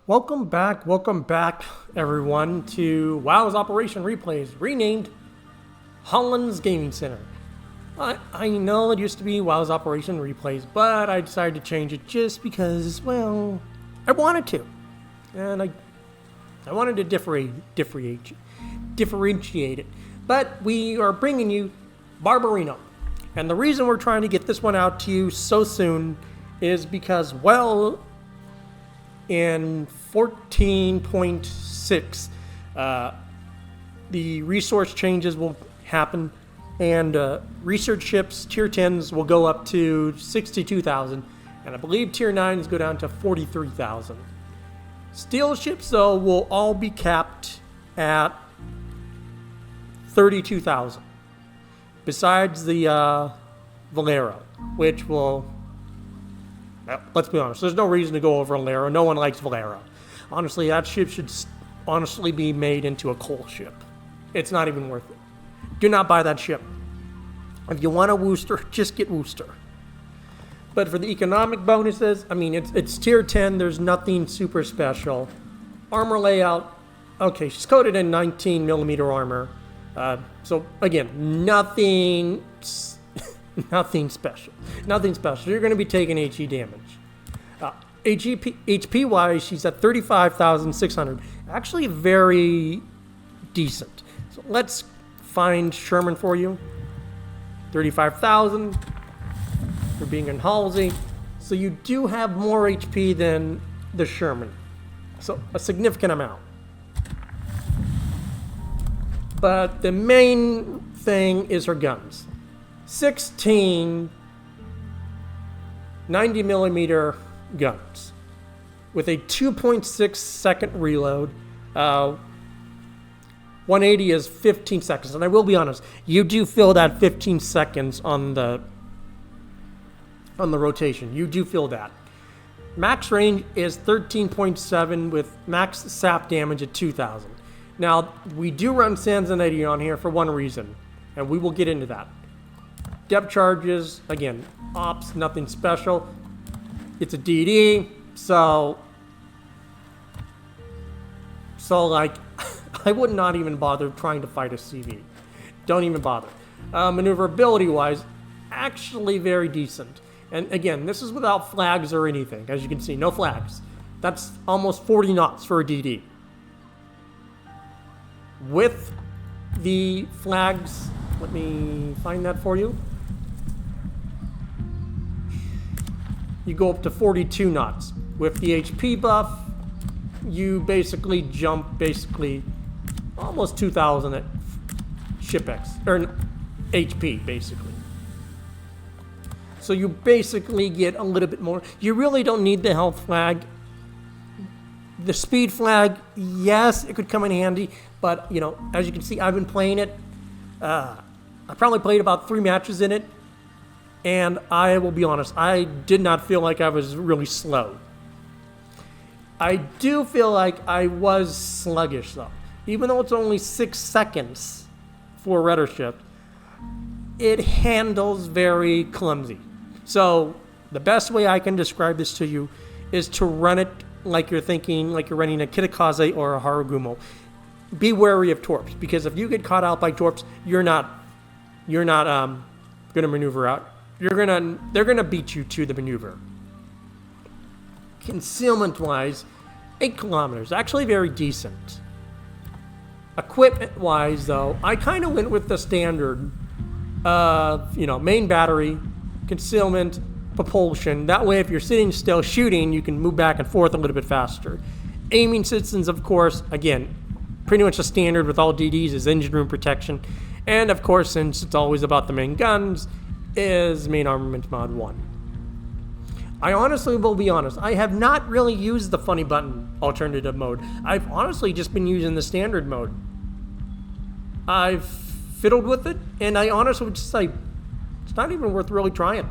Welcome back, everyone, to WOW's Operation Replays, renamed Holland's Gaming Center. I know it used to be WOW's Operation Replays, but I decided to change it just because, well, I wanted to. And I wanted to differentiate it. But we are bringing you Barbiano. And the reason we're trying to get this one out to you so soon is because, well, in 14.6, the resource changes will happen, and research ships, tier 10s, will go up to 62,000, and I believe tier 9s go down to 43,000. Steel ships, though, will all be capped at 32,000, besides the Valero, which will... Let's be honest, there's no reason to go over Valero. No one likes Valero. Honestly, that ship should honestly be made into a coal ship. It's not even worth it. Do not buy that ship. If you want a Worcester, just get Worcester. But for the economic bonuses, I mean, it's tier 10. There's nothing super special. Armor layout, okay, she's coated in 19 millimeter armor. So again, nothing special. Nothing special. You're going to be taking HE damage. HP wise, she's at 35,600. Actually, very decent. So let's find Sherman for you. 35,000 for being in Halsey. So you do have more HP than the Sherman. So a significant amount. But the main thing is her guns. 16 90 millimeter guns with a 2.6 second reload. 180 is 15 seconds, and I will be honest, you do feel that 15 seconds on the rotation. You do feel that. Max range is 13.7 with max sap damage at 2,000. Now we do run Sansanity on here for one reason, and we will get into that. Depth charges, again, ops, nothing special. It's a DD, so like, I would not even bother trying to fight a CV. Don't even bother. Maneuverability-wise, actually very decent. And again, this is without flags or anything. As you can see, no flags. That's almost 40 knots for a DD. With the flags, let me find that for you. You go up to 42 knots. With the HP buff, you basically jump almost 2,000 at ship X, or HP basically. So you basically get a little bit more. You really don't need the health flag. The speed flag, yes, it could come in handy, but you know, as you can see, I've been playing it. I probably played about 3 matches in it. And I will be honest, I did not feel like I was really slow. I do feel like I was sluggish, though. Even though it's only 6 seconds for a rudder shift, it handles very clumsy. So the best way I can describe this to you is to run it like you're running a Kitakaze or a Harugumo. Be wary of torps, because if you get caught out by torps, you're not gonna maneuver out. They're gonna beat you to the maneuver. Concealment-wise, 8 kilometers, actually very decent. Equipment-wise, though, I kind of went with the standard, main battery, concealment, propulsion. That way, if you're sitting still shooting, you can move back and forth a little bit faster. Aiming systems, of course, again, pretty much the standard with all DDs is engine room protection. And of course, since it's always about the main guns, is main armament mod 1. I honestly will be honest, I have not really used the funny button alternative mode. I've honestly just been using the standard mode. I've fiddled with it, and I honestly would just say, it's not even worth really trying.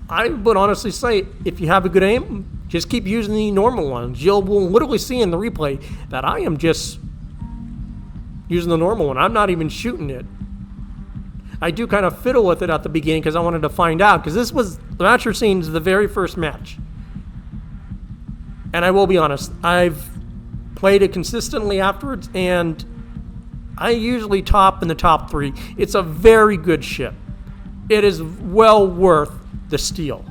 I would honestly say, if you have a good aim, just keep using the normal ones. You'll literally see in the replay that I am just using the normal one. I'm not even shooting it. I do kind of fiddle with it at the beginning because I wanted to find out, because this was the match you're seeing is the very first match. And I will be honest, I've played it consistently afterwards, and I usually top in the top 3. It's a very good ship. It is well worth the steal.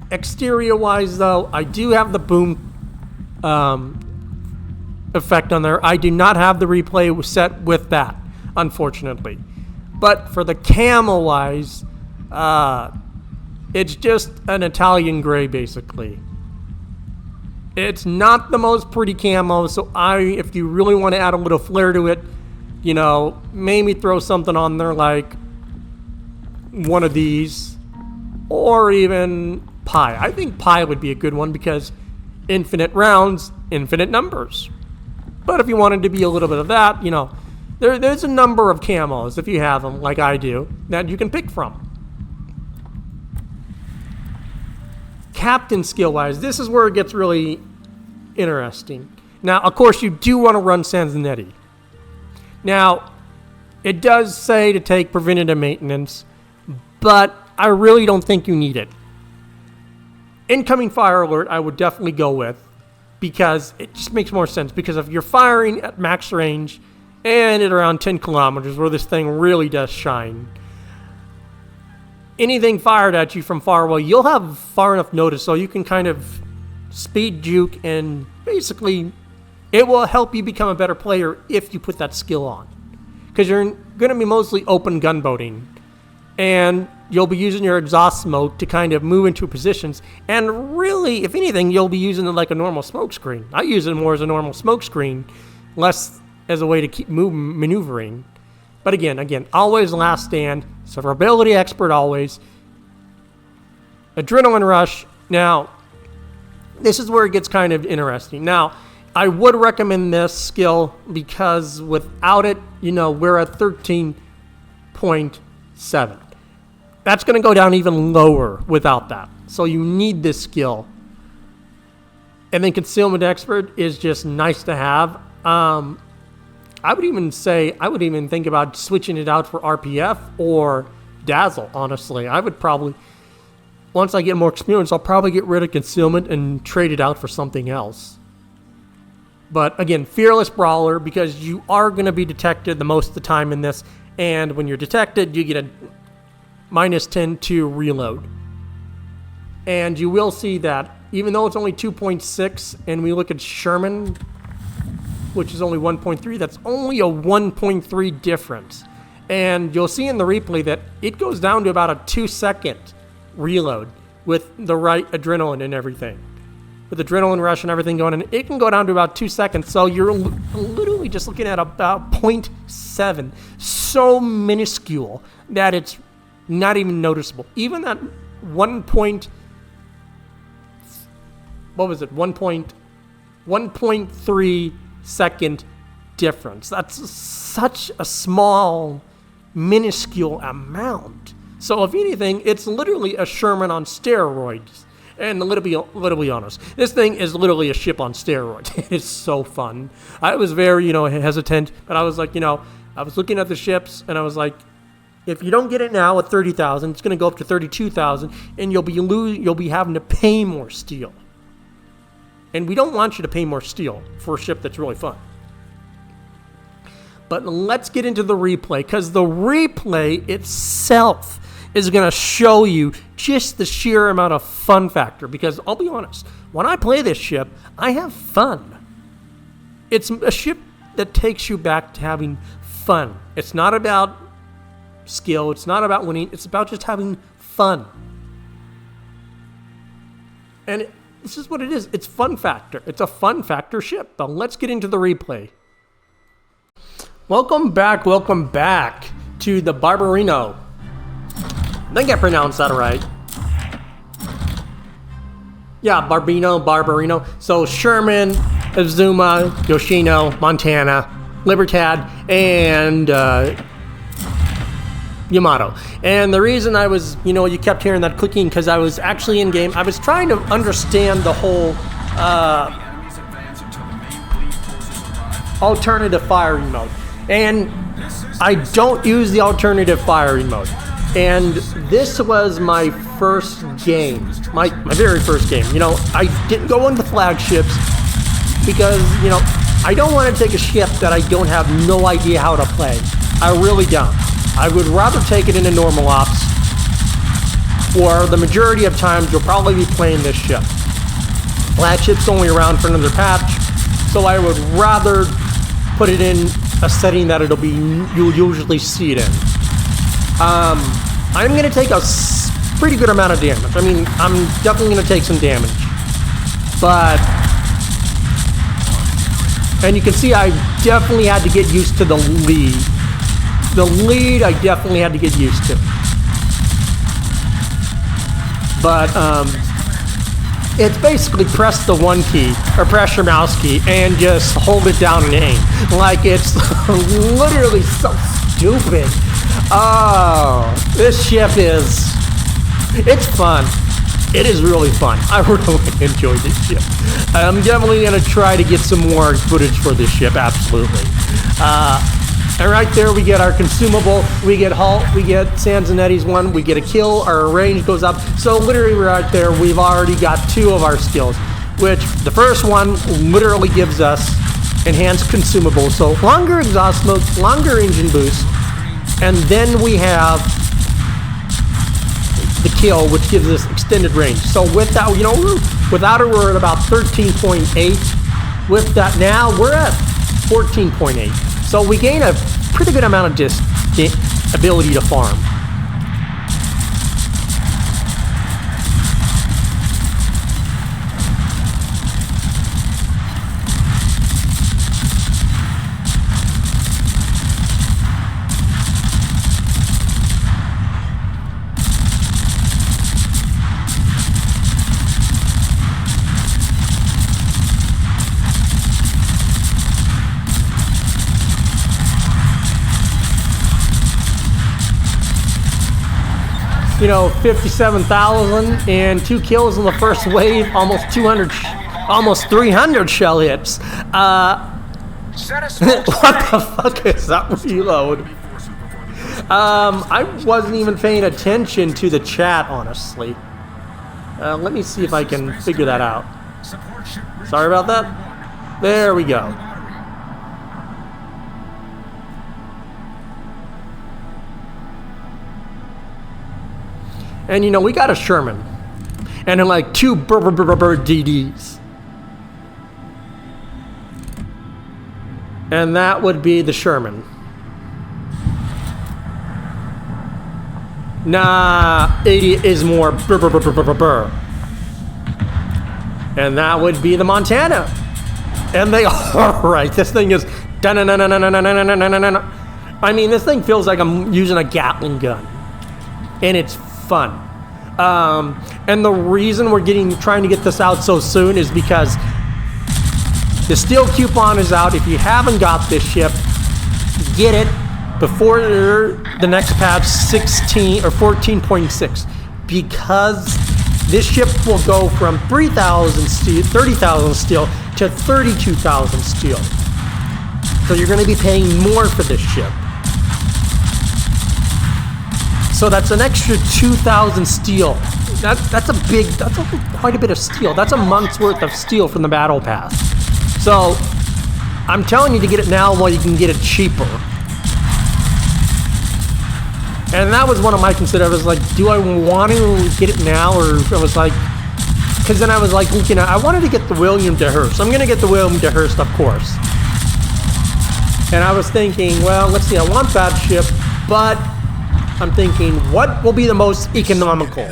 Exterior-wise, though, I do have the boom effect on there. I do not have the replay set with that, unfortunately. But for the camo-wise, it's just an Italian gray, basically. It's not the most pretty camo, so if you really want to add a little flair to it, you know, maybe throw something on there like one of these, or even Pi. I think Pi would be a good one because infinite rounds, infinite numbers. But if you wanted to be a little bit of that, you know, there's a number of camos, if you have them, like I do, that you can pick from. Captain skill-wise, this is where it gets really interesting. Now, of course, you do want to run Sanzanetti. Now, it does say to take preventative maintenance, but I really don't think you need it. Incoming fire alert, I would definitely go with, because it just makes more sense. Because if you're firing at max range and at around 10 kilometers, where this thing really does shine, anything fired at you from far away, you'll have far enough notice so you can kind of speed juke, and basically it will help you become a better player if you put that skill on. Because you're going to be mostly open gunboating, and you'll be using your exhaust smoke to kind of move into positions, and really, if anything, you'll be using it like a normal smoke screen. I use it more as a normal smoke screen, less as a way to keep maneuvering. But again, always last stand, survivability expert always. Adrenaline rush. Now, this is where it gets kind of interesting. Now, I would recommend this skill because without it, you know, we're at 13.7. That's going to go down even lower without that. So you need this skill. And then Concealment Expert is just nice to have. I would even think about switching it out for RPF or Dazzle, honestly. I would probably, once I get more experience, I'll probably get rid of Concealment and trade it out for something else. But again, Fearless Brawler, because you are going to be detected the most of the time in this. And when you're detected, you get a -10 to reload. And you will see that even though it's only 2.6 and we look at Sherman, which is only 1.3, that's only a 1.3 difference. And you'll see in the replay that it goes down to about a 2-second reload with the right adrenaline and everything. With adrenaline rush and everything going in, it can go down to about 2 seconds. So you're literally just looking at about 0.7. So minuscule that it's not even noticeable. Even that 1.3 second difference. That's such a small, minuscule amount. So if anything, it's literally a Sherman on steroids. And let me be honest, this thing is literally a ship on steroids. It is so fun. I was very, hesitant, but I was like, I was looking at the ships and I was like, if you don't get it now at 30,000, it's going to go up to 32,000, and you'll be having to pay more steel. And we don't want you to pay more steel for a ship that's really fun. But let's get into the replay, because the replay itself is going to show you just the sheer amount of fun factor. Because I'll be honest, when I play this ship, I have fun. It's a ship that takes you back to having fun. It's not about skill. It's not about winning. It's about just having fun. And this is what it is. It's fun factor. It's a fun factor ship. But let's get into the replay. Welcome back to the Barbiano. I think I pronounced that right. Yeah, Barbiano. So Sherman, Azuma, Yoshino, Montana, Libertad, and Yamato. And the reason I was, you kept hearing that clicking, because I was actually in game. I was trying to understand the whole alternative firing mode. And I don't use the alternative firing mode. And this was my first game, my very first game. You know, I didn't go into flagships because, you know, I don't want to take a ship that I don't have no idea how to play. I really don't. I would rather take it into normal ops, or the majority of times you'll probably be playing this ship. Flagship's only around for another patch, so I would rather put it in a setting that you'll usually see it in. I'm going to take a pretty good amount of damage. I mean, I'm definitely going to take some damage. But, and you can see I definitely had to get used to the lead. The lead I definitely had to get used to. But, it's basically press the 1 key, or press your mouse key, and just hold it down and aim. Like, it's literally so stupid. Oh, this ship it's fun. It is really fun. I really enjoyed this ship. I'm definitely going to try to get some more footage for this ship, absolutely. And right there we get our consumable, we get Halt, we get Sanzanetti's one, we get a kill, our range goes up. So literally right there, we've already got 2 of our skills, which the first one literally gives us enhanced consumable. So longer exhaust smoke, longer engine boost, and then we have the kill, which gives us extended range. So with that, you know, without it, we're at about 13.8. With that now, we're at 14.8. So we gain a pretty good amount of ability to farm. You know, 57,000 and 2 kills in the first wave, almost 300 shell hits. What the fuck is that reload? I wasn't even paying attention to the chat, honestly. Let me see if I can figure that out. Sorry about that. There we go. And you know, we got a Sherman. And then like 2 DDs. And that would be the Sherman. Nah, A.D.A is more And that would be the Montana. And they are right. This thing is I mean, this thing feels like I'm using a Gatling gun. And it's fun. And the reason we're trying to get this out so soon is because the steel coupon is out. If you haven't got this ship, get it before the next patch 16 or 14.6, because this ship will go from 3,000 steel, 30,000 steel to 32,000 steel. So you're going to be paying more for this ship. So that's an extra 2,000 steel. That's quite a bit of steel. That's a month's worth of steel from the battle pass. So I'm telling you to get it now while you can get it cheaper. And that was one of my considerations. I was like, do I want to get it now, or I was like, because then I was like, looking at, I wanted to get the William de Hearst. I'm going to get the William de Hearst, of course. And I was thinking, well, let's see, I want that ship, but I'm thinking, what will be the most economical?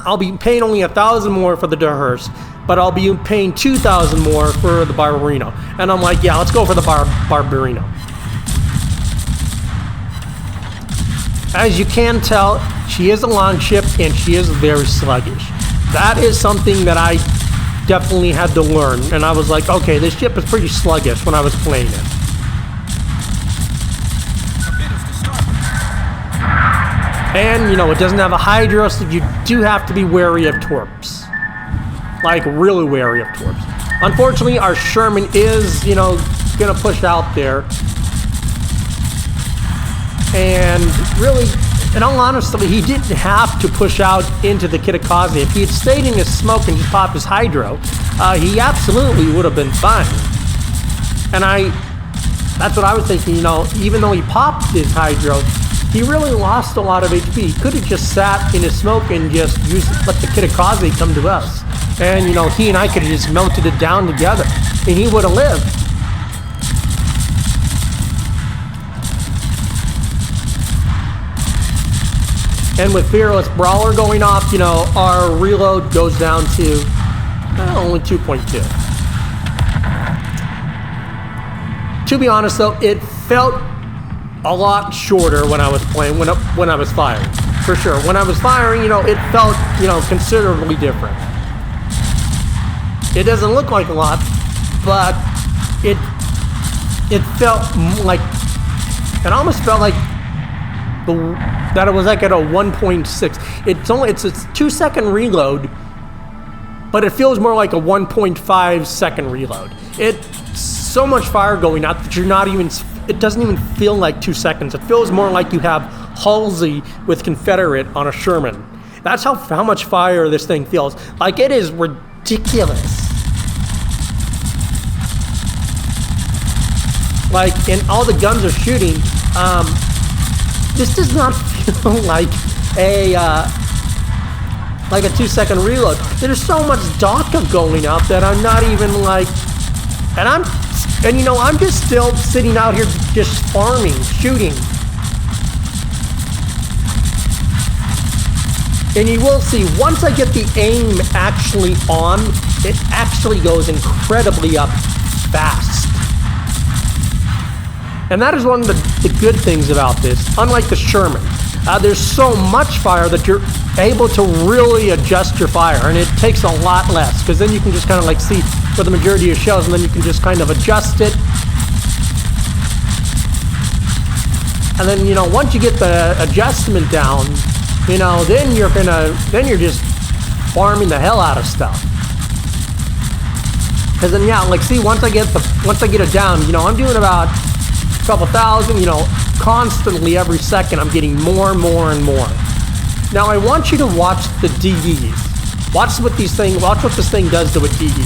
I'll be paying only 1,000 more for the de Hearst, but I'll be paying 2,000 more for the Barbiano. And I'm like, yeah, let's go for the Barbiano. As you can tell, she is a long ship and she is very sluggish. That is something that I definitely had to learn. And I was like, okay, this ship is pretty sluggish when I was playing it. And, you know, it doesn't have a Hydra, so you do have to be wary of torps. Like, really wary of torps. Unfortunately, our Sherman is, you know, going to push out there. And really, in all honesty, he didn't have to push out into the Kitakaze. If he had stayed in his smoke and just popped his hydro, he absolutely would have been fine. And that's what I was thinking, you know, even though he popped his hydro, he really lost a lot of HP. He could have just sat in his smoke and just let the Kitakaze come to us. And, you know, he and I could have just melted it down together, and he would have lived. And with Fearless Brawler going off, you know, our reload goes down to only 2.2. To be honest, though, it felt a lot shorter when I was playing, when I was firing, for sure. When I was firing, you know, it felt, you know, considerably different. It doesn't look like a lot, but it felt like, it almost felt like that it was like at a 1.6. It's a 2-second reload, but it feels more like a 1.5 second reload. It's so much fire going out that it doesn't even feel like 2 seconds. It feels more like you have Halsey with Confederate on a Sherman. That's how much fire this thing feels. Like, it is ridiculous. Like, and all the guns are shooting. This does not feel like a 2-second reload. There's so much DACA going out that I'm not even like, and you know, I'm just still sitting out here just farming, shooting. And you will see, once I get the aim actually on, it actually goes incredibly up fast. And that is one of the good things about this. Unlike the Sherman, there's so much fire that you're able to really adjust your fire, and it takes a lot less, because then you can just kind of like see where the majority of shells, and then you can just kind of adjust it. And then, you know, once you get the adjustment down, you know, then you're just farming the hell out of stuff. Because then, yeah, like, see, once I get it down, you know, I'm doing about a couple thousand, you know, constantly every second. I'm getting more and more and more. Now I want you to watch the DDs. Watch what this thing does to a DD.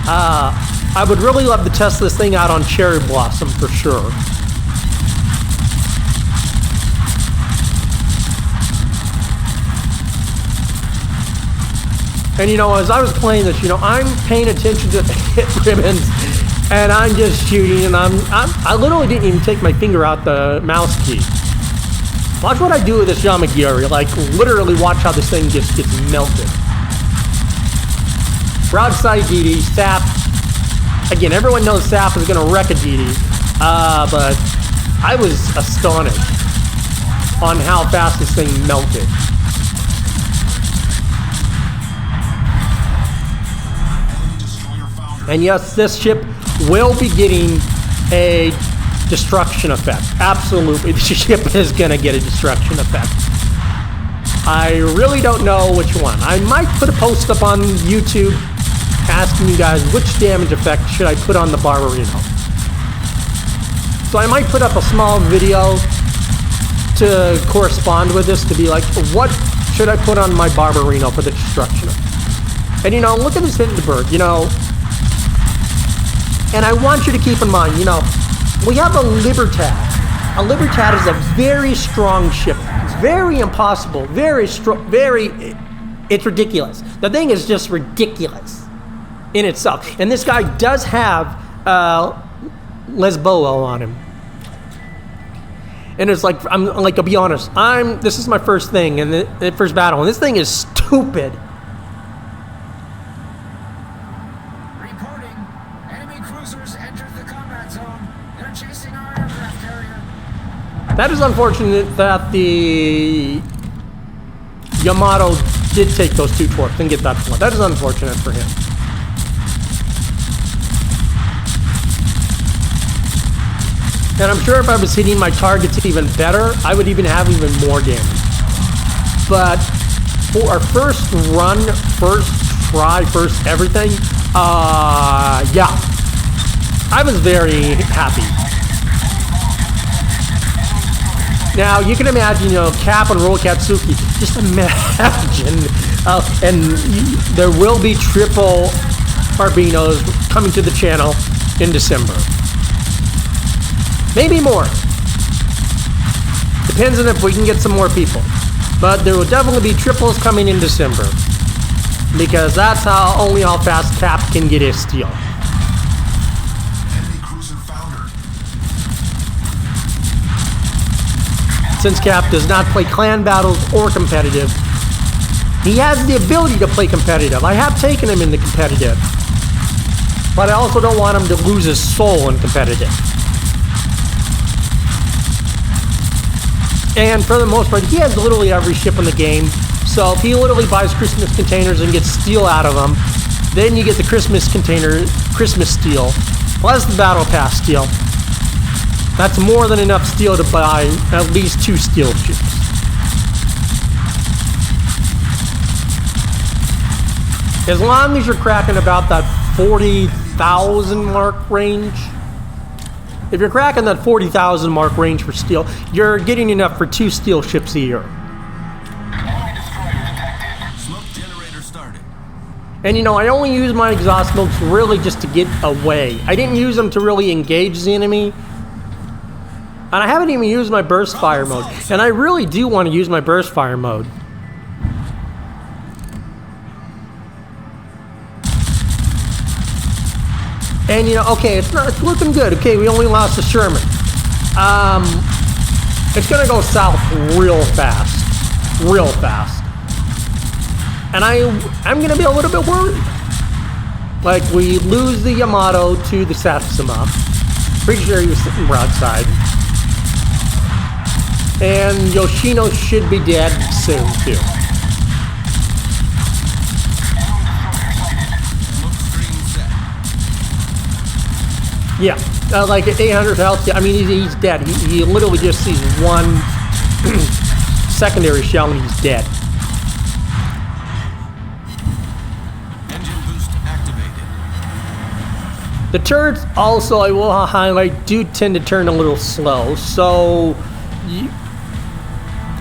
I would really love to test this thing out on Cherry Blossom for sure. And you know, as I was playing this, you know, I'm paying attention to the hit ribbons, and I'm just shooting, and I literally didn't even take my finger out the mouse key. Watch what I do with this Yamagiri. Like, literally watch how this thing just gets melted. Broadside DD, Sap. Again, everyone knows Sap is going to wreck a DD. But I was astonished on how fast this thing melted. And yes, this ship will be getting a destruction effect. Absolutely, the ship is going to get a destruction effect. I really don't know which one. I might put a post up on YouTube asking you guys which damage effect should I put on the Barbiano. So I might put up a small video to correspond with this, to be like, what should I put on my Barbiano for the destruction effect? And you know, look at this Hindenburg, you know. And I want you to keep in mind, you know, we have a Libertad. A Libertad is a very strong ship. It's very impossible, very strong, it's ridiculous. The thing is just ridiculous in itself. And this guy does have Lesboa on him. And it's like, I'll be honest, this is my first thing, and the first battle, and this thing is stupid. That is unfortunate that the Yamato did take those 2 torps and get that point. That is unfortunate for him. And I'm sure if I was hitting my targets even better, I would even have even more damage. But for our first run, first try, first everything, yeah. I was very happy. Now, you can imagine, you know, Cap and Roll Katsuki. Just imagine. There will be triple Barbinos coming to the channel in December. Maybe more. Depends on if we can get some more people. But there will definitely be triples coming in December. Because that's only how fast Cap can get his steal. Since Cap does not play clan battles or competitive, he has the ability to play competitive. I have taken him into competitive. But I also don't want him to lose his soul in competitive. And for the most part, he has literally every ship in the game. So if he literally buys Christmas containers and gets steel out of them, then you get the Christmas steel, plus the Battle Pass steel. That's more than enough steel to buy at least 2 steel ships. As long as you're cracking about that 40,000 mark range. If you're cracking that 40,000 mark range for steel, you're getting enough for 2 steel ships a year. Smoke generator started. And you know, I only use my exhaust smokes really just to get away. I didn't use them to really engage the enemy. And I haven't even used my burst fire mode. And I really do want to use my burst fire mode. And you know, okay, it's looking good. Okay, we only lost to Sherman. It's gonna go south real fast. Real fast. And I'm gonna be a little bit worried. Like, we lose the Yamato to the Satsuma. Pretty sure he was sitting broadside. And Yoshino should be dead soon, too. Yeah, like at 800 health, I mean, he's dead. He literally just sees one secondary shell and he's dead. Engine boost activated. The turrets also, I will highlight, do tend to turn a little slow, so you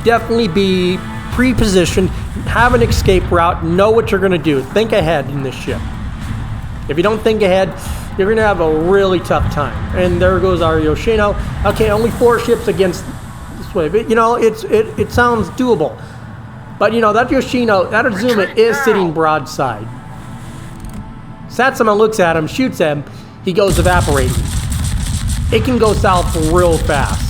definitely be pre-positioned, have an escape route, know what you're going to do. Think ahead in this ship. If you don't think ahead, you're going to have a really tough time. And there goes our Yoshino. Okay, only 4 ships against this wave. You know, it sounds doable. But, you know, that Yoshino, that Azuma is sitting broadside. Satsuma looks at him, shoots him, he goes evaporating. It can go south real fast.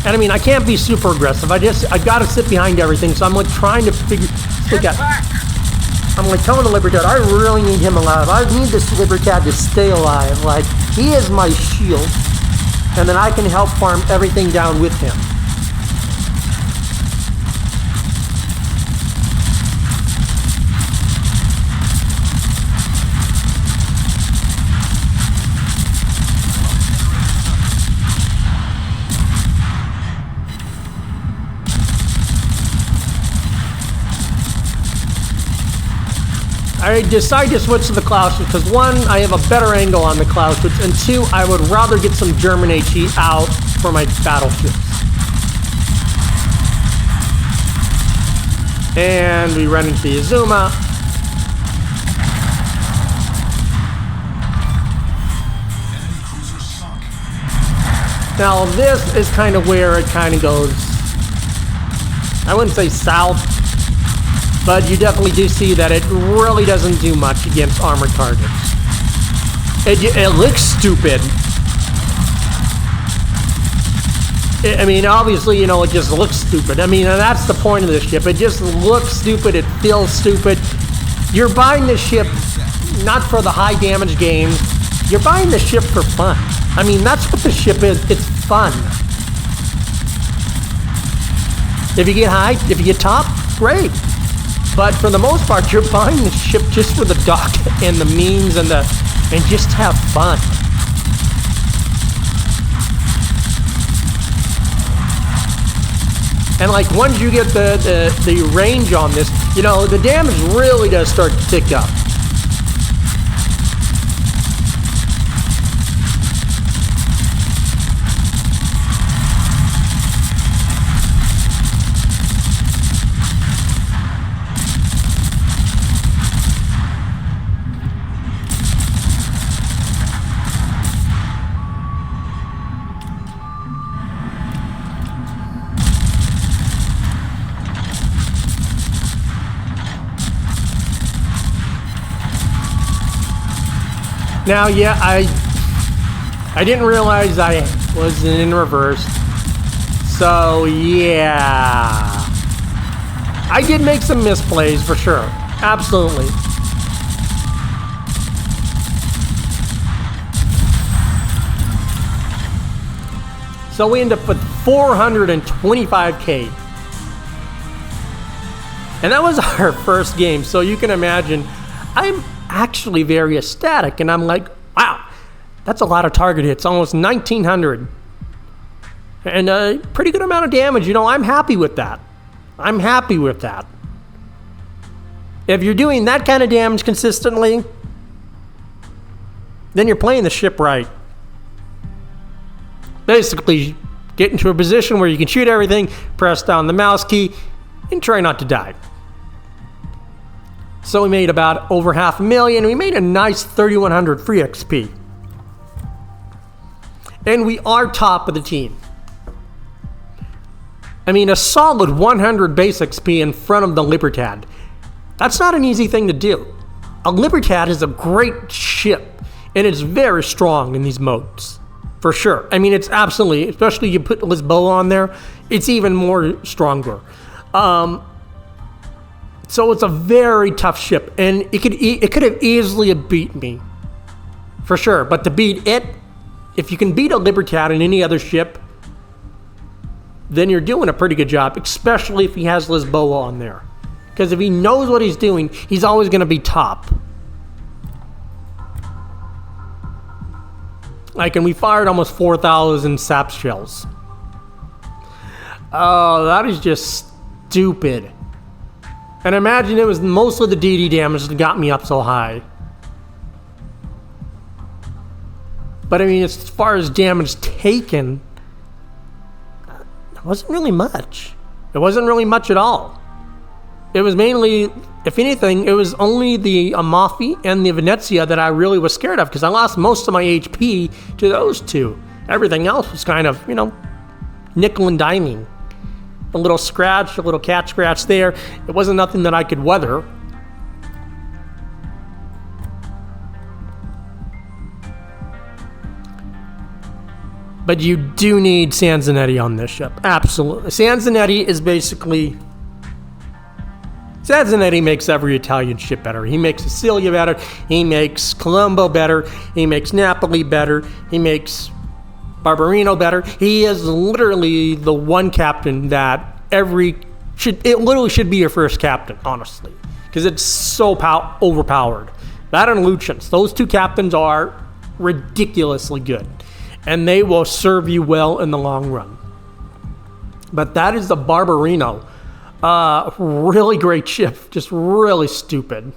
And I mean, I can't be super aggressive. I gotta sit behind everything. So I'm like trying to look at. I'm like telling the Libertad, I really need him alive. I need this Libertad to stay alive. Like, he is my shield. And then I can help farm everything down with him. I decided to switch to the cloud switch because 1, I have a better angle on the cloud switch, and 2, I would rather get some German HE out for my battleships. And we run into the Azuma. Now this is kind of where it kind of goes, I wouldn't say south, but you definitely do see that it really doesn't do much against armored targets. It looks stupid. I mean, obviously, you know, it just looks stupid. I mean, and that's the point of this ship. It just looks stupid. It feels stupid. You're buying this ship not for the high damage games. You're buying the ship for fun. I mean, that's what the ship is. It's fun. If you get high, if you get top, great. But for the most part, you're buying the ship just for the dock and the memes and just to have fun. And like once you get the range on this, you know, the damage really does start to tick up. Now, yeah, I didn't realize I was in reverse. So, yeah. I did make some misplays for sure. Absolutely. So we end up with 425K. And that was our first game. So you can imagine, I'm actually very ecstatic, and I'm like, wow, that's a lot of target hits, almost 1900, and a pretty good amount of damage. You know, I'm happy with that. I'm happy with that. If you're doing that kind of damage consistently, then you're playing the ship right. Basically, get into a position where you can shoot everything, press down the mouse key, and try not to die. So we made about over $500,000. We made a nice 3,100 free XP. And we are top of the team. I mean, a solid 100 base XP in front of the Libertad. That's not an easy thing to do. A Libertad is a great ship, and it's very strong in these modes. For sure. I mean, it's absolutely, especially you put Lisboa on there, it's even more stronger. So it's a very tough ship, and it could have easily beat me, for sure. But to beat it, if you can beat a Libertad in any other ship, then you're doing a pretty good job, especially if he has Lisboa on there. Because if he knows what he's doing, he's always going to be top. Like, and we fired almost 4,000 sap shells. Oh, that is just stupid. And imagine it was mostly the A.D.A damage that got me up so high. But I mean, as far as damage taken, it wasn't really much. It wasn't really much at all. It was mainly, if anything, it was only the Amalfi and the Venezia that I really was scared of, because I lost most of my HP to those two. Everything else was kind of, you know, nickel and diming. A little scratch, a little cat scratch there. It wasn't nothing that I could weather. But you do need Sanzanetti on this ship. Absolutely. Sanzanetti is basically... Sanzanetti makes every Italian ship better. He makes Sicilia better. He makes Colombo better. He makes Napoli better. He makes Barbiano better. He is literally the one captain that it literally should be your first captain, honestly, because it's so overpowered. That and Lucian's, those two captains are ridiculously good, and they will serve you well in the long run. But that is the Barbiano. Really great ship, just really stupid.